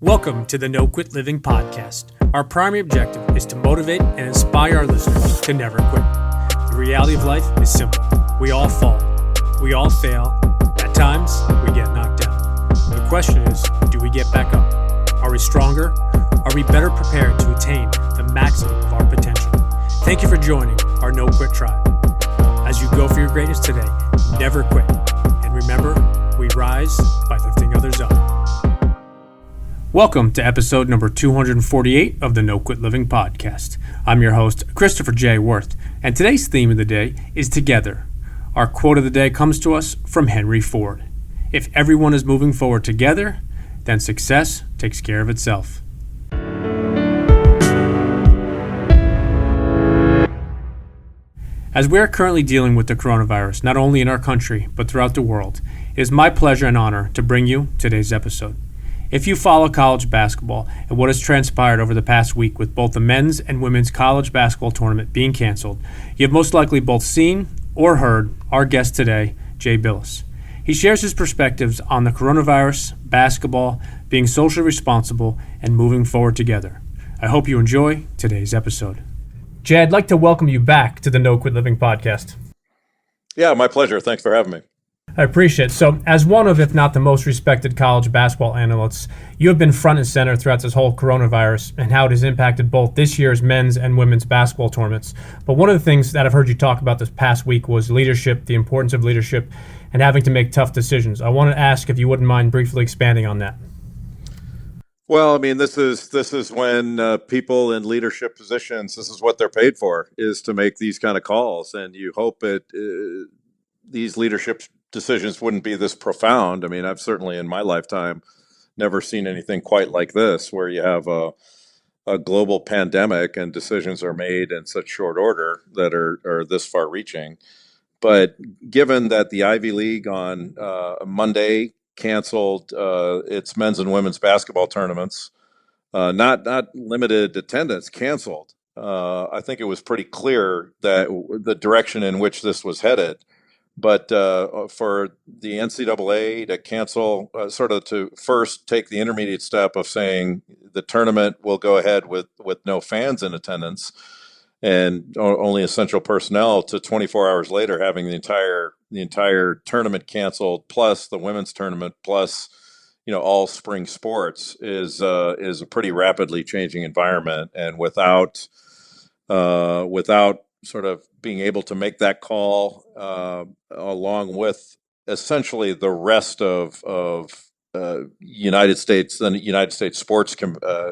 Welcome to the No Quit Living podcast. Our primary objective is to motivate and inspire our listeners to never quit. The reality of life is simple. We all fall. We all fail. At times, we get knocked down. The question is, do we get back up? Are we stronger? Are we better prepared to attain the maximum of our potential? Thank you for joining our No Quit tribe. As you go for your greatness today, never quit. And remember, we rise by lifting others up. Welcome to episode number 248 of the No Quit Living podcast. I'm your host, Christopher J. Worth, and today's theme of the day is Together. Our quote of the day comes to us from Henry Ford. If everyone is moving forward together, then success takes care of itself. As we are currently dealing with the coronavirus, not only in our country, but throughout the world, it is my pleasure and honor to bring you today's episode. If you follow college basketball and what has transpired over the past week with both the men's and women's college basketball tournament being canceled, you have most likely both seen or heard our guest today, Jay Bilas. He shares his perspectives on the coronavirus, basketball, being socially responsible, and moving forward together. I hope you enjoy today's episode. Jay, I'd like to welcome you back to the No Quit Living podcast. Yeah, my pleasure. Thanks for having me. I appreciate it. So, as one of, if not the most respected college basketball analysts, you have been front and center throughout this whole coronavirus and how it has impacted both this year's men's and women's basketball tournaments. But one of the things that I've heard you talk about this past week was leadership, the importance of leadership, and having to make tough decisions. I want to ask if you wouldn't mind briefly expanding on that. Well, I mean, this is when people in leadership positions, this is what they're paid for, is to make these kind of calls, and you hope these leadership decisions wouldn't be this profound. I mean, I've certainly in my lifetime never seen anything quite like this, where you have a global pandemic and decisions are made in such short order that are this far reaching. But given that the Ivy League on Monday canceled its men's and women's basketball tournaments, not limited attendance, canceled, I think it was pretty clear that the direction in which this was headed. But for the NCAA to cancel, sort of to first take the intermediate step of saying the tournament will go ahead with no fans in attendance and only essential personnel, to 24 hours later having the entire tournament canceled, plus the women's tournament, plus all spring sports, is a pretty rapidly changing environment. And without sort of being able to make that call along with essentially the rest of United States sports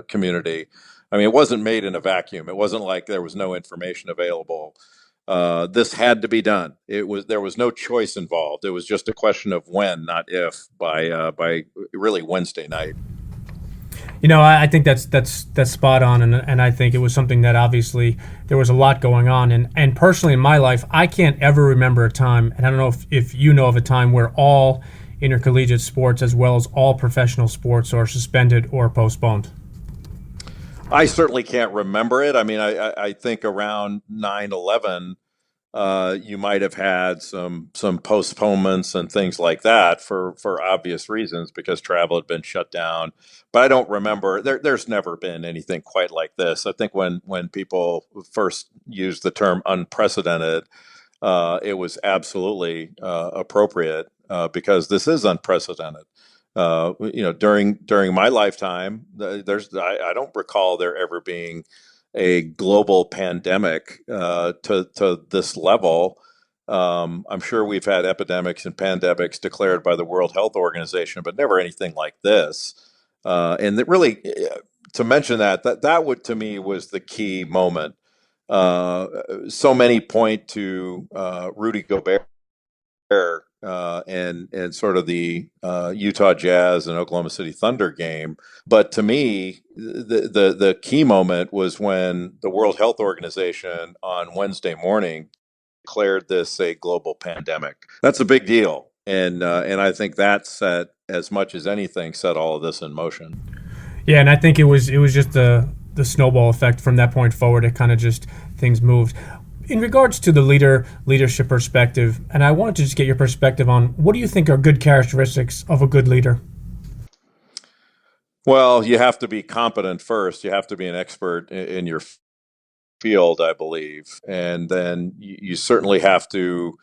community. I mean, it wasn't made in a vacuum. It wasn't like there was no information available. This had to be done. There was no choice involved. It was just a question of when, not if, by really Wednesday night. I think that's spot on, and I think it was something that obviously there was a lot going on, and personally in my life, I can't ever remember a time, and I don't know if you know of a time where all intercollegiate sports as well as all professional sports are suspended or postponed. I certainly can't remember it. I mean, I think around 9/11, you might have had some postponements and things like that for obvious reasons, because travel had been shut down. But I don't remember. There's never been anything quite like this. I think when people first used the term unprecedented, it was absolutely appropriate, because this is unprecedented. During my lifetime, I don't recall there ever being a global pandemic to this level. I'm sure we've had epidemics and pandemics declared by the World Health Organization, but never anything like this. And that really, to mention that would, to me, was the key moment. So many point to Rudy Gobert and sort of the Utah Jazz and Oklahoma City Thunder game. But to me, the key moment was when the World Health Organization on Wednesday morning declared this a global pandemic. That's a big deal. And I think that set, as much as anything, set all of this in motion. Yeah, and I think it was just the snowball effect from that point forward. It kind of just, things moved. In regards to the leadership perspective, and I wanted to just get your perspective on, what do you think are good characteristics of a good leader? Well, you have to be competent first. You have to be an expert in your field, I believe, and then you certainly have to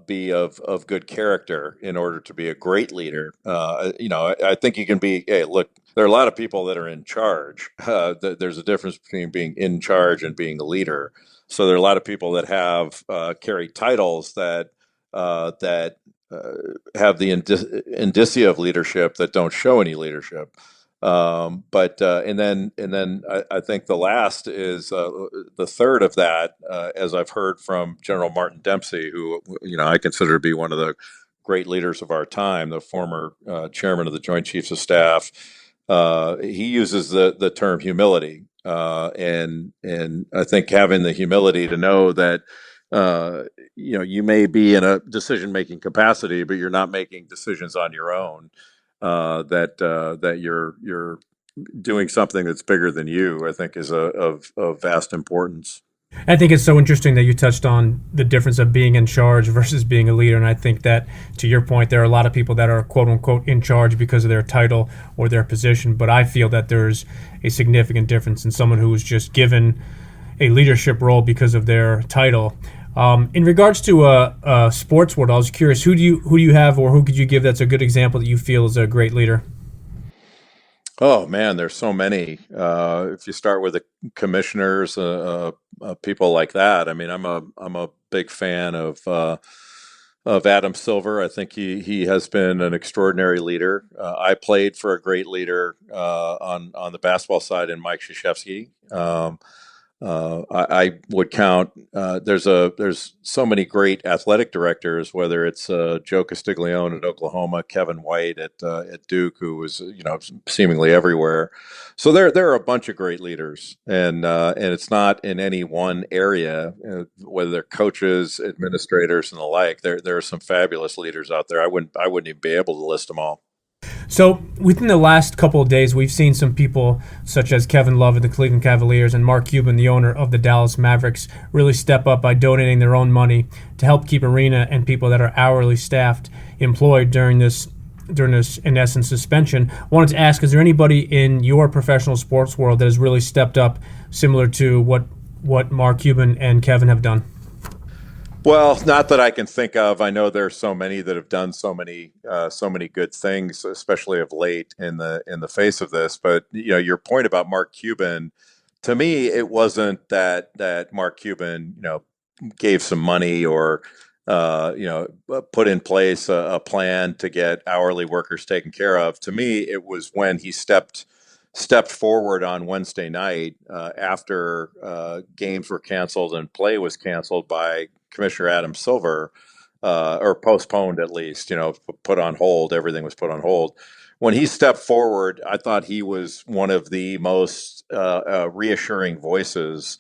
be of good character in order to be a great leader. I think you can be. Hey, look, there are a lot of people that are in charge. There's a difference between being in charge and being a leader. So there are a lot of people that have carry titles that have the indicia of leadership that don't show any leadership. But and then I think the last is the third of that, as I've heard from General Martin Dempsey, who I consider to be one of the great leaders of our time, the former chairman of the Joint Chiefs of Staff. He uses the term humility, and I think having the humility to know that you may be in a decision making capacity, but you're not making decisions on your own. That you're doing something that's bigger than you, I think, is of vast importance. I think it's so interesting that you touched on the difference of being in charge versus being a leader. And I think that, to your point, there are a lot of people that are quote unquote in charge because of their title or their position. But I feel that there's a significant difference in someone who is just given a leadership role because of their title. In regards to a sports world, I was curious, who do you have, or who could you give that's a good example that you feel is a great leader? Oh man, there's so many. If you start with the commissioners, people like that. I mean, I'm a big fan of Adam Silver. I think he has been an extraordinary leader. I played for a great leader on the basketball side in Mike Krzyzewski. I would count. There's so many great athletic directors, whether it's Joe Castiglione at Oklahoma, Kevin White at Duke, who was seemingly everywhere. So there are a bunch of great leaders, and it's not in any one area. Whether they're coaches, administrators, and the like. There are some fabulous leaders out there. I wouldn't even be able to list them all. So within the last couple of days, we've seen some people such as Kevin Love of the Cleveland Cavaliers and Mark Cuban, the owner of the Dallas Mavericks, really step up by donating their own money to help keep arena and people that are hourly staffed employed during this in essence suspension. I wanted to ask, is there anybody in your professional sports world that has really stepped up similar to what Mark Cuban and Kevin have done? Well, not that I can think of. I know there are so many that have done so many good things, especially of late in the face of this. But your point about Mark Cuban, to me, it wasn't that Mark Cuban, gave some money or put in place a plan to get hourly workers taken care of. To me, it was when he stepped forward on Wednesday night after games were canceled and play was canceled by Commissioner Adam Silver, or postponed at least, put on hold. Everything was put on hold. When he stepped forward, I thought he was one of the most reassuring voices,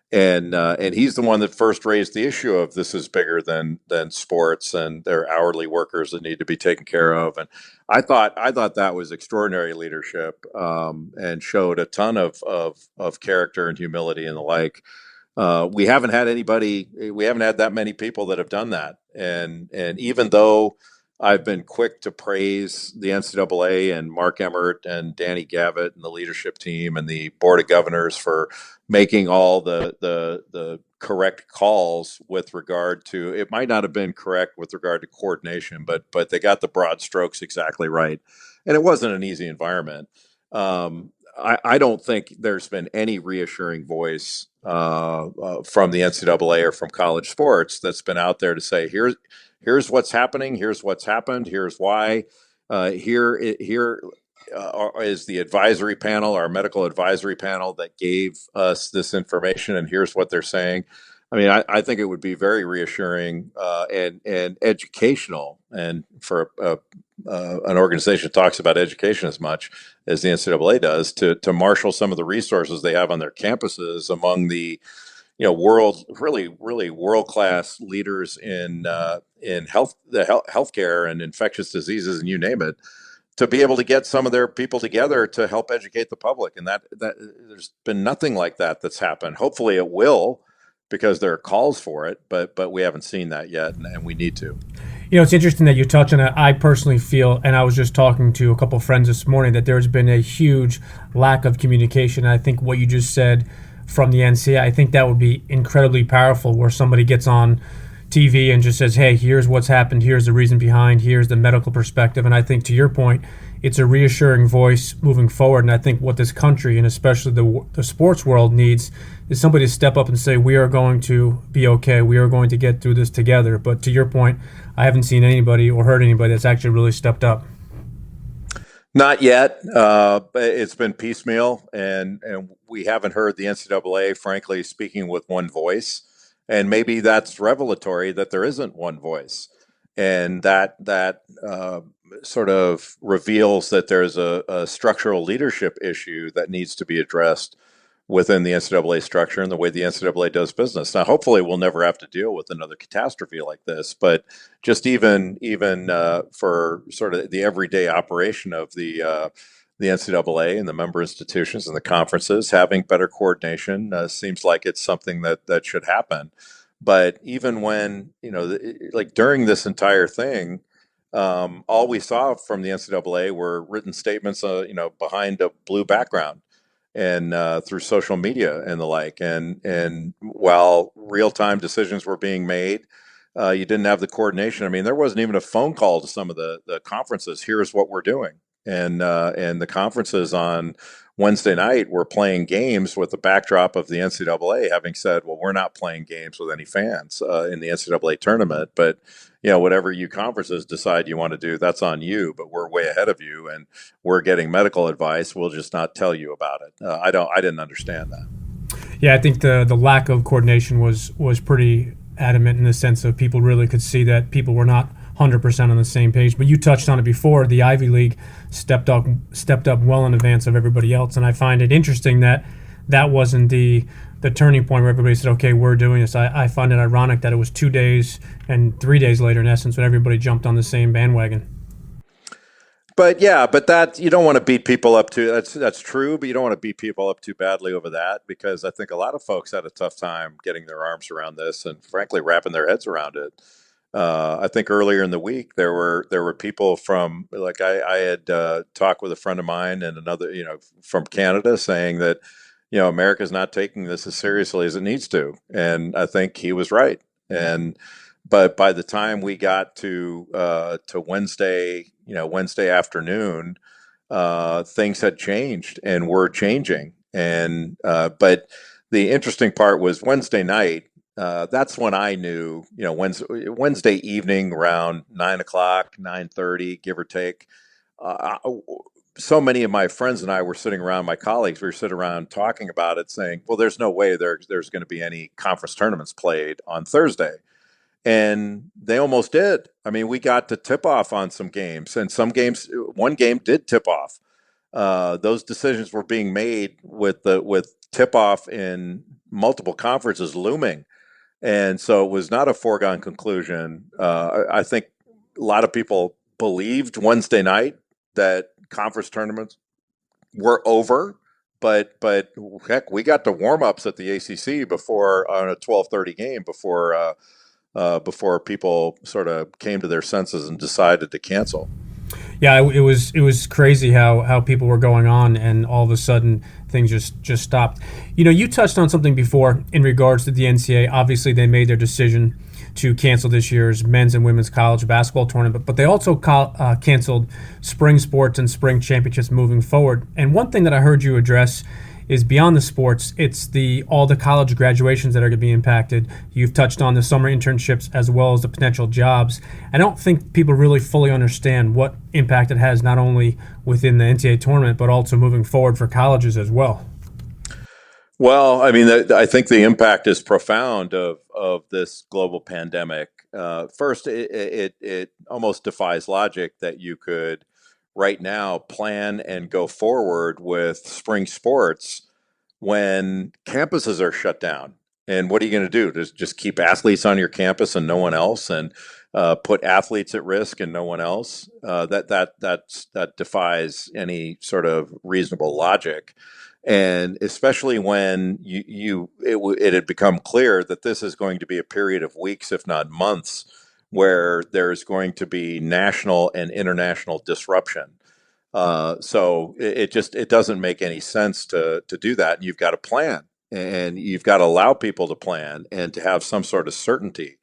and he's the one that first raised the issue of this is bigger than sports, and there are hourly workers that need to be taken care of. And I thought that was extraordinary leadership, and showed a ton of character and humility and the like. We haven't had that many people that have done that. And even though I've been quick to praise the NCAA and Mark Emmert and Danny Gavitt and the leadership team and the board of governors for making all the correct calls with regard to, it might not have been correct with regard to coordination, but they got the broad strokes exactly right, and it wasn't an easy environment. I don't think there's been any reassuring voice from the NCAA or from college sports that's been out there to say, here's what's happening, here's what's happened, here's why. Here is the advisory panel, our medical advisory panel that gave us this information, and here's what they're saying. I mean, I think it would be very reassuring and educational, and for an organization that talks about education as much as the NCAA does, to marshal some of the resources they have on their campuses among the really world class leaders in healthcare and infectious diseases, and you name it, to be able to get some of their people together to help educate the public. And that there's been nothing like that that's happened. Hopefully it will, because there are calls for it, but we haven't seen that yet, and we need to. It's interesting that you touch on it. I personally feel, and I was just talking to a couple of friends this morning, that there's been a huge lack of communication. I think what you just said from the NCAA, I think that would be incredibly powerful, where somebody gets on TV and just says, hey, here's what's happened, here's the reason behind, here's the medical perspective. And I think, to your point, it's a reassuring voice moving forward. And I think what this country, and especially the sports world, needs is somebody to step up and say, we are going to be okay, we are going to get through this together. But to your point, I haven't seen anybody or heard anybody that's actually really stepped up. Not yet. It's been piecemeal, and we haven't heard the NCAA, frankly, speaking with one voice. And maybe that's revelatory that there isn't one voice, and that sort of reveals that there's a structural leadership issue that needs to be addressed within the NCAA structure and the way the NCAA does business. Now, hopefully, we'll never have to deal with another catastrophe like this. But just even for sort of the everyday operation of the NCAA and the member institutions and the conferences, having better coordination seems like it's something that should happen. But even when like during this entire thing, all we saw from the NCAA were written statements, behind a blue background and through social media and the like. And while real time decisions were being made, you didn't have the coordination. I mean, there wasn't even a phone call to some of the conferences. Here's what we're doing, and the conferences on Wednesday night were playing games with the backdrop of the NCAA having said, "Well, we're not playing games with any fans in the NCAA tournament, but whatever you conferences decide you want to do, that's on you. But we're way ahead of you, and we're getting medical advice. We'll just not tell you about it." I didn't understand that. Yeah, I think the lack of coordination was pretty adamant, in the sense of people really could see that people were not 100% on the same page. But you touched on it before. The Ivy League stepped up well in advance of everybody else, and I find it interesting that that wasn't the turning point where everybody said, "Okay, we're doing this." I find it ironic that it was 2 days and 3 days later, in essence, when everybody jumped on the same bandwagon. But yeah, but that you don't want to beat people up too. That's true, but you don't want to beat people up too badly over that, because I think a lot of folks had a tough time getting their arms around this and frankly wrapping their heads around it. I think earlier in the week there were people from, like, I had talked with a friend of mine and another from Canada, saying that America's not taking this as seriously as it needs to, and I think he was right. And but by the time we got to Wednesday, Wednesday afternoon, things had changed and were changing. And but the interesting part was Wednesday night. That's when I knew, Wednesday evening around 9 o'clock, 9:30, give or take. Uh, so many of my friends and I were sitting around, my colleagues, we were sitting around talking about it, saying, "Well, there's no way there's going to be any conference tournaments played on Thursday." And they almost did. I mean, we got to tip off on some games, and some games, one game did tip off. Those decisions were being made with tip off in multiple conferences looming, and so it was not a foregone conclusion. I think a lot of people believed Wednesday night that conference tournaments were over, but heck, we got to warm ups at the ACC before on a 12:30 game before people sort of came to their senses and decided to cancel. Yeah, it was crazy how people were going on, and all of a sudden things just stopped. You touched on something before in regards to the NCAA. Obviously, they made their decision to cancel this year's men's and women's college basketball tournament, but they also canceled spring sports and spring championships moving forward. And one thing that I heard you address is, beyond the sports, it's all the college graduations that are going to be impacted. You've touched on the summer internships as well as the potential jobs. I don't think people really fully understand what impact it has, not only within the NCAA tournament, but also moving forward for colleges as well. Well, I mean, I think the impact is profound of this global pandemic. First, it almost defies logic that you could right now plan and go forward with spring sports when campuses are shut down. And what are you going to do? Just keep athletes on your campus and no one else, and put athletes at risk and no one else? That defies any sort of reasonable logic. And especially when it had become clear that this is going to be a period of weeks, if not months, where there's going to be national and international disruption. So it doesn't make any sense to do that. And you've got to plan, and you've got to allow people to plan and to have some sort of certainty.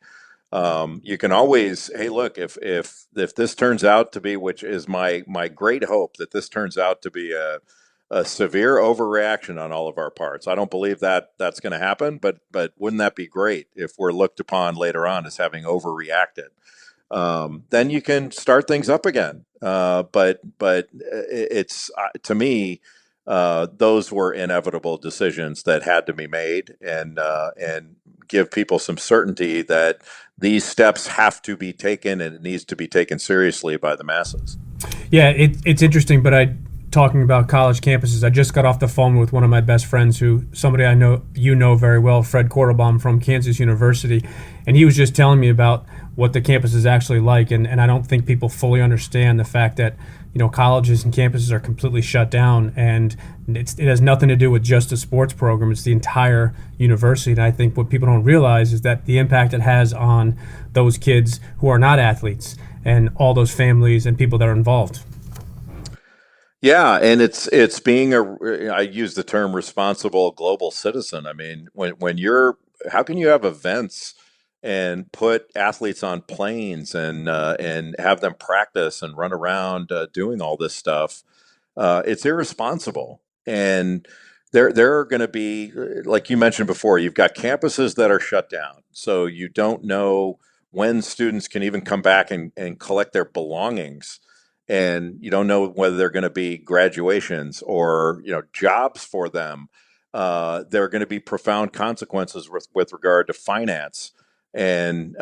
You can always, hey, look, if this turns out to be, which is my great hope, that this turns out to be a severe overreaction on all of our parts. I don't believe that that's going to happen, but wouldn't that be great if we're looked upon later on as having overreacted? Then you can start things up again. But it's to me, those were inevitable decisions that had to be made, and give people some certainty that these steps have to be taken, and it needs to be taken seriously by the masses. Yeah, it's interesting, but talking about college campuses, I just got off the phone with one of my best friends, somebody I know very well, Fred Kortelbaum from Kansas University, and he was just telling me about what the campus is actually like, and I don't think people fully understand the fact that colleges and campuses are completely shut down, and it has nothing to do with just a sports program. It's the entire university, and I think what people don't realize is that the impact it has on those kids who are not athletes and all those families and people that are involved. Yeah, and it's being I use the term responsible global citizen. I mean, when you're, how can you have events and put athletes on planes and have them practice and run around doing all this stuff? It's irresponsible. And there are going to be, like you mentioned before, you've got campuses that are shut down, so you don't know when students can even come back and collect their belongings, and you don't know whether they're going to be graduations or jobs for them. There are going to be profound consequences with regard to finance, and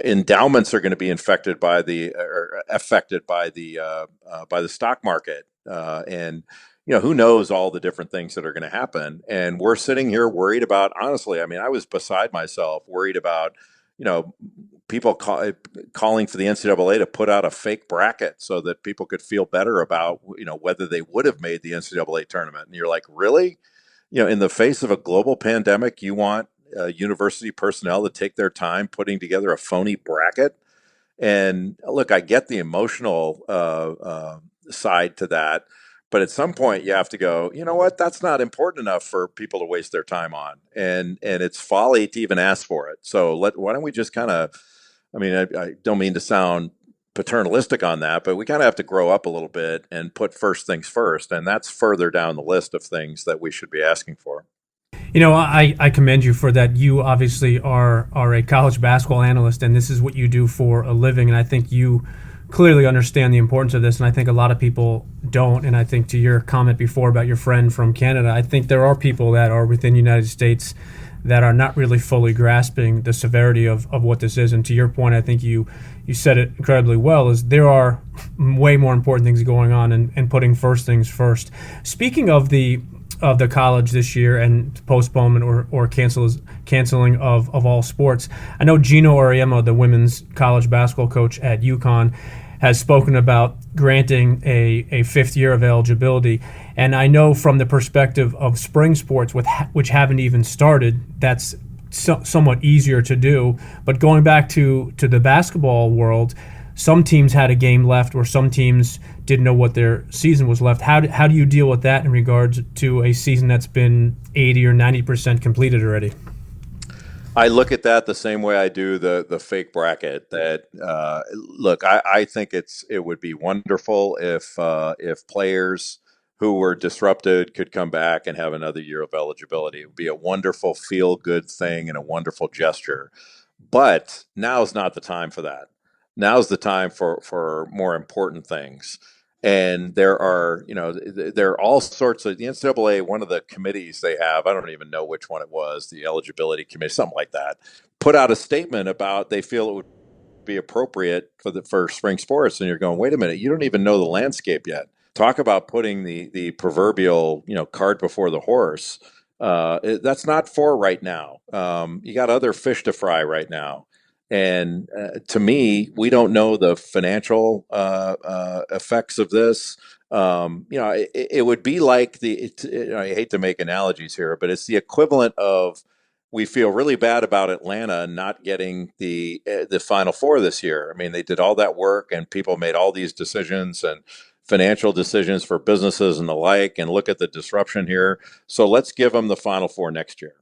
endowments are going to be infected by the or affected by the stock market, and who knows all the different things that are going to happen. And we're sitting here worried about, honestly, I mean, I was beside myself, worried about you know people calling for the NCAA to put out a fake bracket so that people could feel better about whether they would have made the NCAA tournament. And you're like, really? In the face of a global pandemic, you want university personnel to take their time putting together a phony bracket? And look, I get the emotional side to that, but at some point you have to go, you know what? That's not important enough for people to waste their time on, and it's folly to even ask for it. So why don't we just kind of, I mean, I don't mean to sound paternalistic on that, but we kind of have to grow up a little bit and put first things first, and that's further down the list of things that we should be asking for. I commend you for that. You obviously are a college basketball analyst, and this is what you do for a living. And I think you clearly understand the importance of this, and I think a lot of people don't. And I think to your comment before about your friend from Canada, I think there are people that are within the United States that are not really fully grasping the severity of what this is. And to your point, I think you said it incredibly well, is there are way more important things going on, and putting first things first. Speaking of the college this year and postponement or canceling of all sports, I know Gino Auriemma, the women's college basketball coach at UConn, has spoken about granting a fifth year of eligibility. And I know from the perspective of spring sports, which haven't even started, that's somewhat easier to do. But going back to the basketball world, some teams had a game left, or some teams didn't know what their season was left. How do you deal with that in regards to a season that's been 80 or 90% completed already? I look at that the same way I do the fake bracket. That look, I think it would be wonderful if players who were disrupted could come back and have another year of eligibility. It would be a wonderful feel good thing and a wonderful gesture. But now's not the time for that. Now's the time for more important things. And there are all sorts of, the NCAA, one of the committees they have, I don't even know which one it was, the eligibility committee, something like that, put out a statement about they feel it would be appropriate for spring sports. And you're going, wait a minute, you don't even know the landscape yet. Talk about putting the proverbial cart before the horse. That's not for right now. You got other fish to fry right now. And to me, we don't know the financial effects of this. It would be like I hate to make analogies here, but it's the equivalent of we feel really bad about Atlanta not getting the Final Four this year. I mean, they did all that work, and people made all these decisions and financial decisions for businesses and the like. And look at the disruption here. So let's give them the Final Four next year.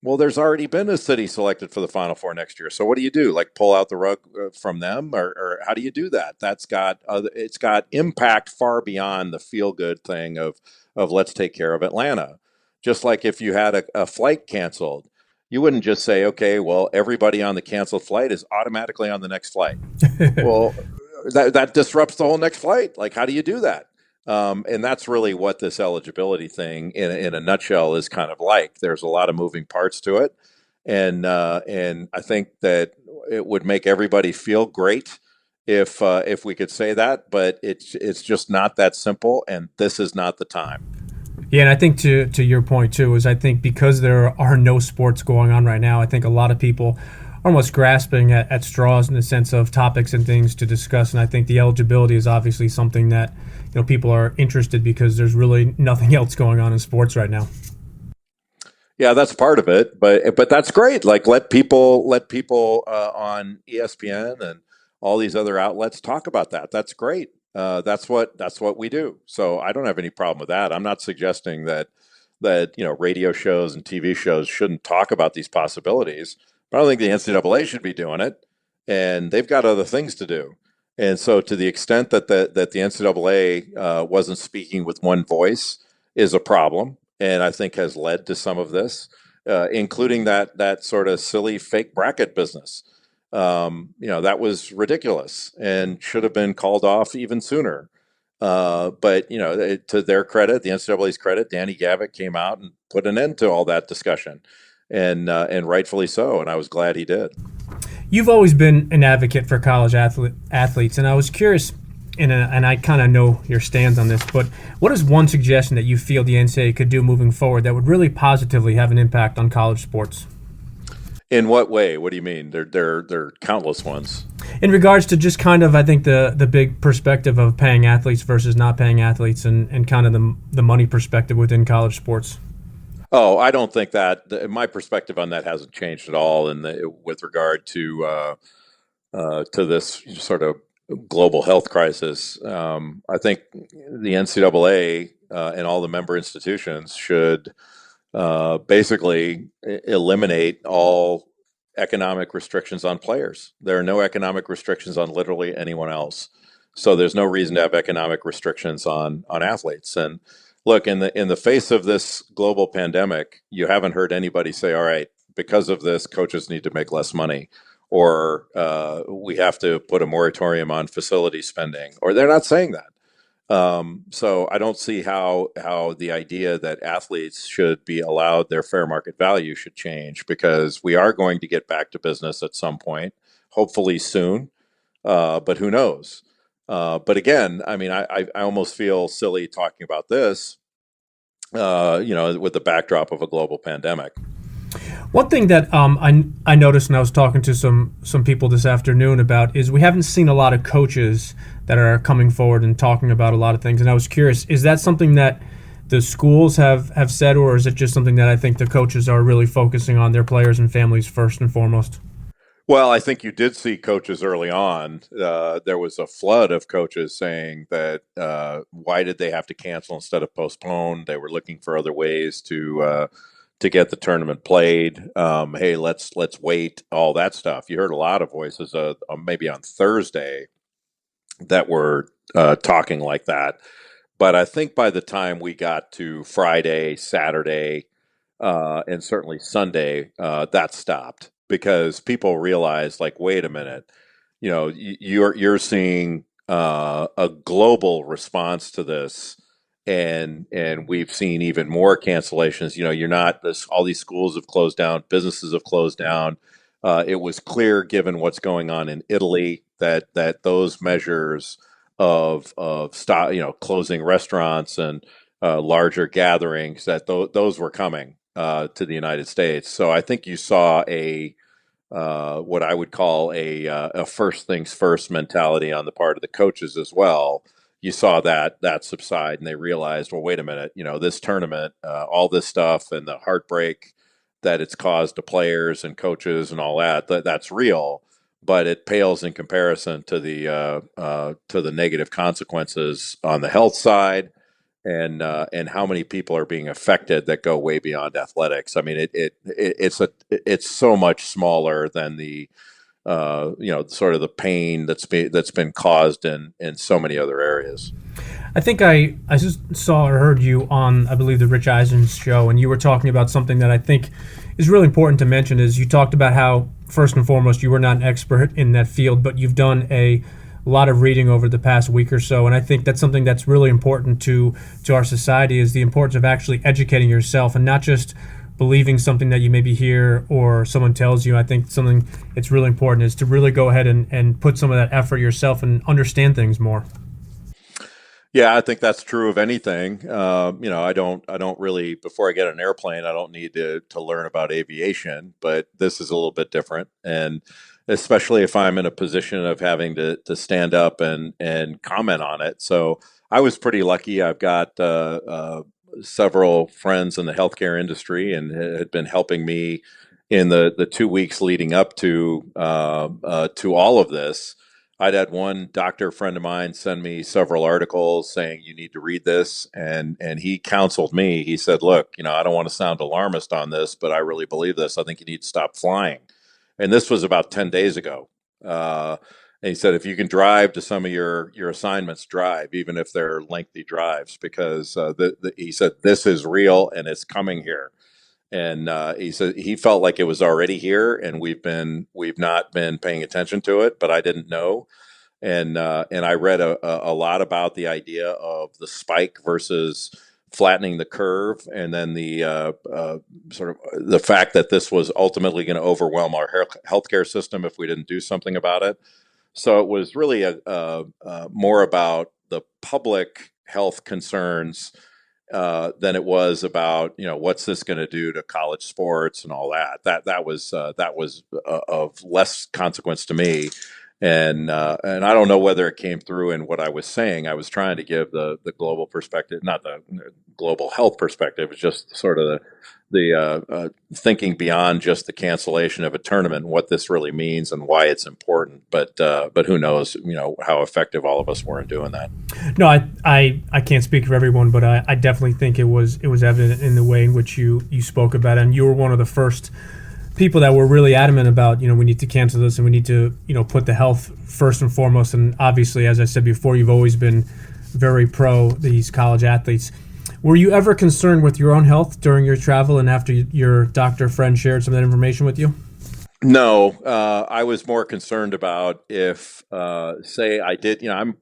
Well, there's already been a city selected for the Final Four next year. So what do you do? Like pull out the rug from them, or how do you do that? It's got impact far beyond the feel good thing of let's take care of Atlanta. Just like if you had a flight canceled, you wouldn't just say, okay, well, everybody on the canceled flight is automatically on the next flight. Well, that disrupts the whole next flight. Like, how do you do that? And that's really what this eligibility thing, in a nutshell, is kind of like. There's a lot of moving parts to it, and I think that it would make everybody feel great if we could say that, but it's just not that simple, and this is not the time. Yeah, and I think to your point too is I think because there are no sports going on right now, I think a lot of people are almost grasping at straws in the sense of topics and things to discuss. And I think the eligibility is obviously something that people are interested because there's really nothing else going on in sports right now. Yeah, that's part of it, but that's great. Like let people on ESPN and all these other outlets talk about that. That's great. That's what we do. So I don't have any problem with that. I'm not suggesting that radio shows and TV shows shouldn't talk about these possibilities. But I don't think the NCAA should be doing it, and they've got other things to do. And so, to the extent that the NCAA wasn't speaking with one voice is a problem, and I think has led to some of this, including that sort of silly fake bracket business. That was ridiculous and should have been called off even sooner. But to their credit, the NCAA's credit, Danny Gavitt came out and put an end to all that discussion, and rightfully so. And I was glad he did. You've always been an advocate for college athletes, and I was curious, and I kind of know your stance on this, but what is one suggestion that you feel the NCAA could do moving forward that would really positively have an impact on college sports? In what way? What do you mean? There are countless ones. In regards to just kind of, I think the big perspective of paying athletes versus not paying athletes, and kind of the money perspective within college sports. Oh, I don't think my perspective on that hasn't changed at all. With regard to this sort of global health crisis, I think the NCAA and all the member institutions should basically eliminate all economic restrictions on players. There are no economic restrictions on literally anyone else. So there's no reason to have economic restrictions on athletes. And look, in the face of this global pandemic, you haven't heard anybody say, all right, because of this, coaches need to make less money, or we have to put a moratorium on facility spending, or they're not saying that. So I don't see how the idea that athletes should be allowed their fair market value should change, because we are going to get back to business at some point, hopefully soon, but who knows? But again, I mean, I almost feel silly talking about this, with the backdrop of a global pandemic. One thing that I noticed when I was talking to some people this afternoon about is we haven't seen a lot of coaches that are coming forward and talking about a lot of things. And I was curious, is that something that the schools have said, or is it just something that I think the coaches are really focusing on their players and families first and foremost? Well, I think you did see coaches early on. There was a flood of coaches saying that why did they have to cancel instead of postpone? They were looking for other ways to get the tournament played. Hey, let's wait. All that stuff. You heard a lot of voices, maybe on Thursday, that were talking like that. But I think by the time we got to Friday, Saturday, and certainly Sunday, that stopped, because people realized, like, wait a minute, you're seeing a global response to this, and we've seen even more cancellations. You're not this. All these schools have closed down, businesses have closed down. It was clear, given what's going on in Italy, that those measures of stop, closing restaurants and larger gatherings, that those were coming to the United States. So I think you saw a what I would call a first things first mentality on the part of the coaches as well. You saw that subside, and they realized, well, wait a minute, this tournament, all this stuff, and the heartbreak that it's caused to players and coaches and all that, that's real, but it pales in comparison to the negative consequences on the health side, and how many people are being affected that go way beyond athletics. I mean, it's so much smaller than the sort of the pain that's been caused in so many other areas. I think I just saw or heard you on, I believe, the Rich Eisen's show, and you were talking about something that I think is really important to mention. Is you talked about how, first and foremost, you were not an expert in that field, but you've done a lot of reading over the past week or so, and I think that's something that's really important to our society, is the importance of actually educating yourself and not just believing something that you maybe hear or someone tells you. I think something that's really important is to really go ahead and put some of that effort yourself and understand things more. Yeah, I think that's true of anything. I don't really, before I get on an airplane, I don't need to learn about aviation, but this is a little bit different. And especially if I'm in a position of having to stand up and comment on it. So I was pretty lucky. I've got several friends in the healthcare industry and had been helping me in the 2 weeks leading up to all of this. I'd had one doctor friend of mine send me several articles saying you need to read this, and he counseled me. He said, "Look, I don't want to sound alarmist on this, but I really believe this. I think you need to stop flying." And this was about 10 days ago. And he said, if you can drive to some of your assignments, drive, even if they're lengthy drives, because he said this is real and it's coming here. And he said he felt like it was already here, and we've not been paying attention to it, but I didn't know. And I read a lot about the idea of the spike versus flattening the curve, and then the sort of the fact that this was ultimately going to overwhelm our healthcare system if we didn't do something about it. So it was really more about the public health concerns than it was about what's this going to do to college sports and all that. That was of less consequence to me, and I don't know whether it came through in what I was saying. I was trying to give the global perspective, not the global health perspective. It's just sort of the thinking beyond just the cancellation of a tournament, and what this really means and why it's important. But who knows, how effective all of us were in doing that. No, I can't speak for everyone, but I definitely think it was evident in the way in which you spoke about it. And you were one of the first people that were really adamant about, we need to cancel this and we need to, put the health first and foremost. And obviously, as I said before, you've always been very pro these college athletes. Were you ever concerned with your own health during your travel and after your doctor friend shared some of that information with you? No, I was more concerned about if, say, I did. I'm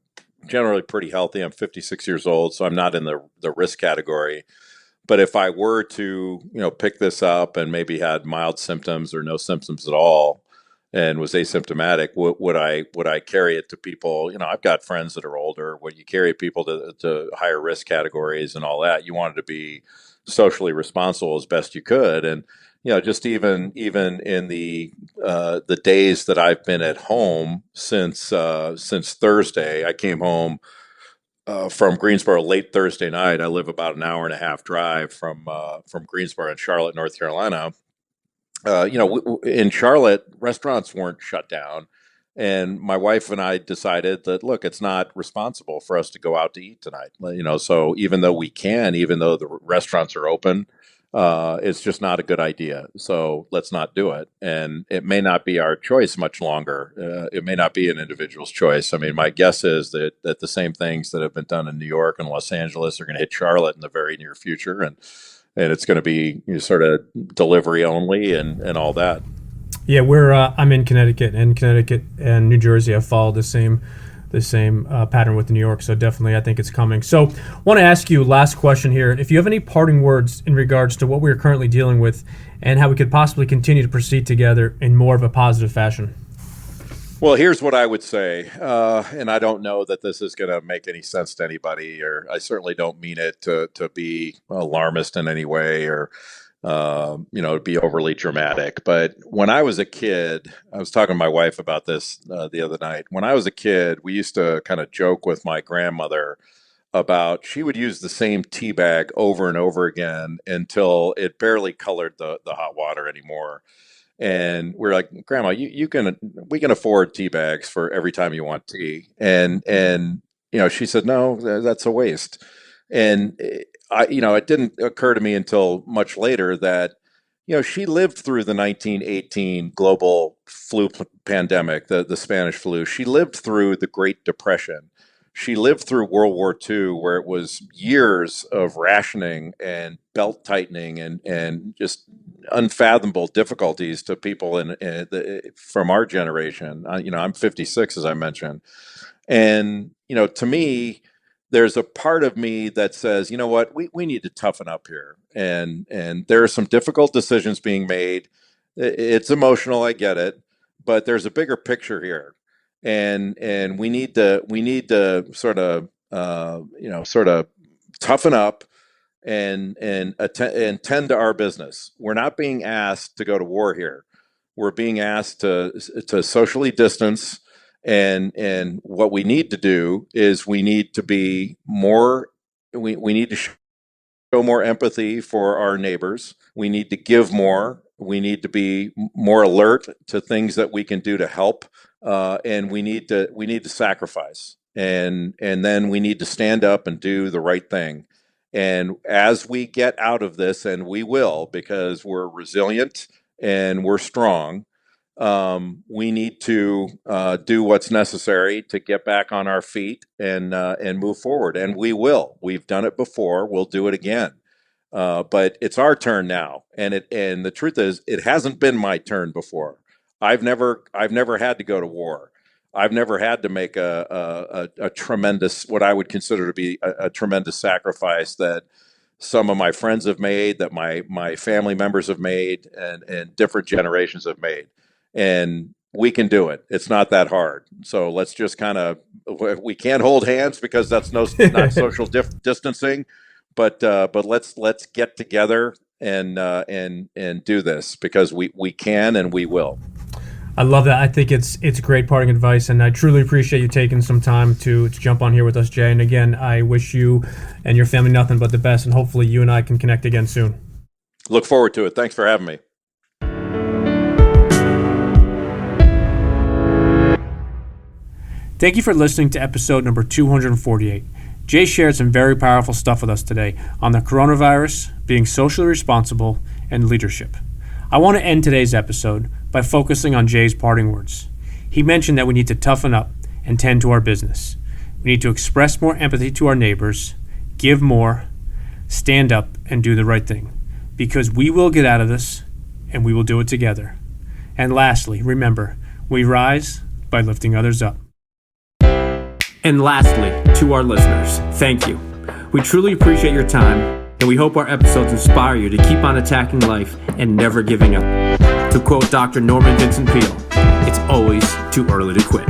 generally pretty healthy. I'm 56 years old, so I'm not in the risk category. But if I were to, pick this up and maybe had mild symptoms or no symptoms at all, and was asymptomatic, would I carry it to people? I've got friends that are older. Would you carry people to higher risk categories and all that? You wanted to be socially responsible as best you could, and just even in the days that I've been at home since Thursday. I came home from Greensboro late Thursday night. I live about an hour and a half drive from Greensboro in Charlotte, North Carolina. In Charlotte, restaurants weren't shut down, and my wife and I decided that, look, it's not responsible for us to go out to eat tonight. So even though we can, even though the restaurants are open, it's just not a good idea. So let's not do it. And it may not be our choice much longer. It may not be an individual's choice. I mean, my guess is that the same things that have been done in New York and Los Angeles are going to hit Charlotte in the very near future, and it's going to be sort of delivery only and all that. Yeah, I'm in Connecticut, and Connecticut and New Jersey have followed the same pattern with New York. So definitely, I think it's coming. So, want to ask you last question here: if you have any parting words in regards to what we are currently dealing with, and how we could possibly continue to proceed together in more of a positive fashion. Well, here's what I would say, and I don't know that this is going to make any sense to anybody, or I certainly don't mean it to be alarmist in any way, or to be overly dramatic. But when I was a kid, I was talking to my wife about this the other night. When I was a kid, we used to kind of joke with my grandmother about, she would use the same tea bag over and over again until it barely colored the hot water anymore. And we're like, Grandma, we can afford tea bags for every time you want tea. And she said, no, that's a waste. And it didn't occur to me until much later that, she lived through the 1918 global flu pandemic, the Spanish flu. She lived through the Great Depression. She lived through World War II, where it was years of rationing and belt tightening and just unfathomable difficulties to people from our generation. I'm 56, as I mentioned. And, to me, there's a part of me that says, you know what, we need to toughen up here. And there are some difficult decisions being made. It's emotional, I get it, but there's a bigger picture here. And we need to sort of toughen up and tend to our business. We're not being asked to go to war here. We're being asked to socially distance, and what we need to do is we need to be more. We need to show more empathy for our neighbors. We need to give more. We need to be more alert to things that we can do to help, and we need to sacrifice, and then we need to stand up and do the right thing. And as we get out of this, and we will, because we're resilient and we're strong, we need to do what's necessary to get back on our feet and move forward. And we will. We've done it before. We'll do it again. But it's our turn now. And the truth is, it hasn't been my turn before. I've never had to go to war. I've never had to make a tremendous, what I would consider to be a tremendous sacrifice that some of my friends have made, that my family members have made, and different generations have made. And we can do it. It's not that hard. So let's just we can't hold hands because that's not social distancing, but let's get together and do this, because we can and we will. I love that. I think it's great parting advice, and I truly appreciate you taking some time to jump on here with us, Jay. And again, I wish you and your family nothing but the best, and hopefully you and I can connect again soon. Look forward to it. Thanks for having me. Thank you for listening to episode number 248. Jay shared some very powerful stuff with us today on the coronavirus, being socially responsible, and leadership. I want to end today's episode by focusing on Jay's parting words. He mentioned that we need to toughen up and tend to our business. We need to express more empathy to our neighbors, give more, stand up, and do the right thing, because we will get out of this, and we will do it together. And lastly, remember, we rise by lifting others up. And lastly, to our listeners, thank you. We truly appreciate your time, and we hope our episodes inspire you to keep on attacking life and never giving up. To quote Dr. Norman Vincent Peale, it's always too early to quit.